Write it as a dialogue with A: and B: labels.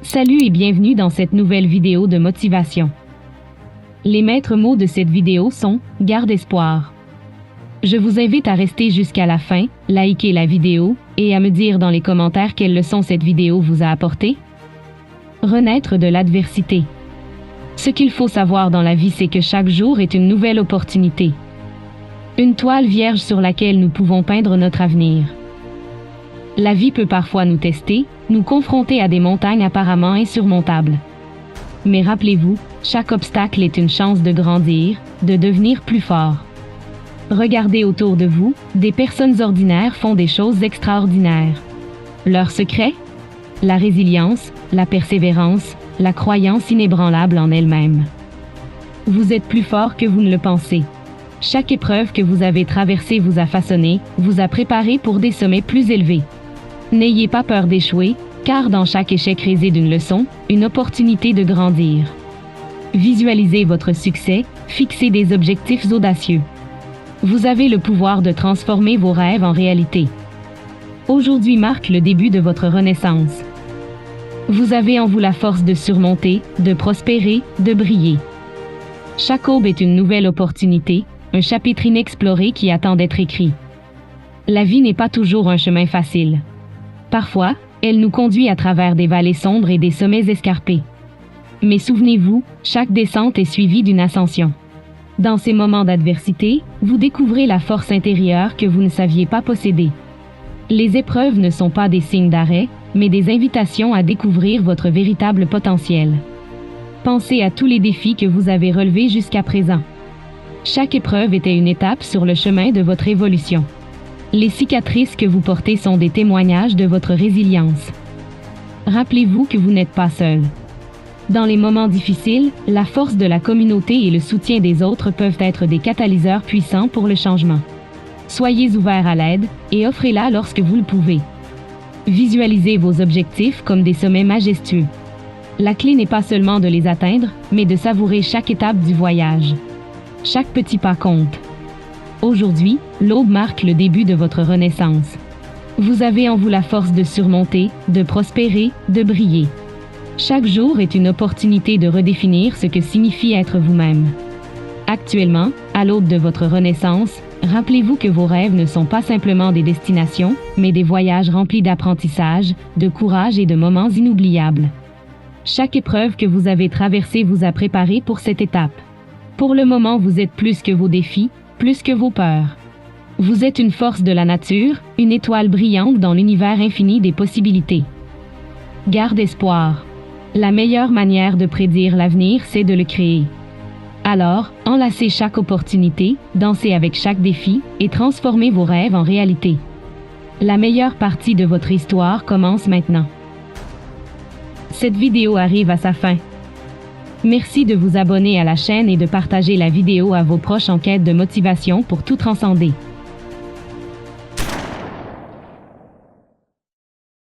A: Salut et bienvenue dans cette nouvelle vidéo de motivation. Les maîtres mots de cette vidéo sont « Garde espoir ». Je vous invite à rester jusqu'à la fin, liker la vidéo et à me dire dans les commentaires quelle leçon cette vidéo vous a apporté. Renaître de l'adversité. Ce qu'il faut savoir dans la vie, c'est que chaque jour est une nouvelle opportunité. Une toile vierge sur laquelle nous pouvons peindre notre avenir. La vie peut parfois nous tester, nous confronter à des montagnes apparemment insurmontables. Mais rappelez-vous, chaque obstacle est une chance de grandir, de devenir plus fort. Regardez autour de vous, des personnes ordinaires font des choses extraordinaires. Leur secret? La résilience, la persévérance, la croyance inébranlable en elles-mêmes. Vous êtes plus fort que vous ne le pensez. Chaque épreuve que vous avez traversée vous a façonné, vous a préparé pour des sommets plus élevés. N'ayez pas peur d'échouer, car dans chaque échec réside une leçon, une opportunité de grandir. Visualisez votre succès, fixez des objectifs audacieux. Vous avez le pouvoir de transformer vos rêves en réalité. Aujourd'hui marque le début de votre renaissance. Vous avez en vous la force de surmonter, de prospérer, de briller. Chaque aube est une nouvelle opportunité, un chapitre inexploré qui attend d'être écrit. La vie n'est pas toujours un chemin facile. Parfois, elle nous conduit à travers des vallées sombres et des sommets escarpés. Mais souvenez-vous, chaque descente est suivie d'une ascension. Dans ces moments d'adversité, vous découvrez la force intérieure que vous ne saviez pas posséder. Les épreuves ne sont pas des signes d'arrêt, mais des invitations à découvrir votre véritable potentiel. Pensez à tous les défis que vous avez relevés jusqu'à présent. Chaque épreuve était une étape sur le chemin de votre évolution. Les cicatrices que vous portez sont des témoignages de votre résilience. Rappelez-vous que vous n'êtes pas seul. Dans les moments difficiles, la force de la communauté et le soutien des autres peuvent être des catalyseurs puissants pour le changement. Soyez ouverts à l'aide et offrez-la lorsque vous le pouvez. Visualisez vos objectifs comme des sommets majestueux. La clé n'est pas seulement de les atteindre, mais de savourer chaque étape du voyage. Chaque petit pas compte. Aujourd'hui, l'aube marque le début de votre renaissance. Vous avez en vous la force de surmonter, de prospérer, de briller. Chaque jour est une opportunité de redéfinir ce que signifie être vous-même. Actuellement, à l'aube de votre renaissance, rappelez-vous que vos rêves ne sont pas simplement des destinations, mais des voyages remplis d'apprentissage, de courage et de moments inoubliables. Chaque épreuve que vous avez traversée vous a préparé pour cette étape. Pour le moment, vous êtes plus que vos défis, plus que vos peurs. Vous êtes une force de la nature, une étoile brillante dans l'univers infini des possibilités. Garde espoir. La meilleure manière de prédire l'avenir, c'est de le créer. Alors, enlacez chaque opportunité, dansez avec chaque défi et transformez vos rêves en réalité. La meilleure partie de votre histoire commence maintenant. Cette vidéo arrive à sa fin. Merci de vous abonner à la chaîne et de partager la vidéo à vos proches en quête de motivation pour tout transcender.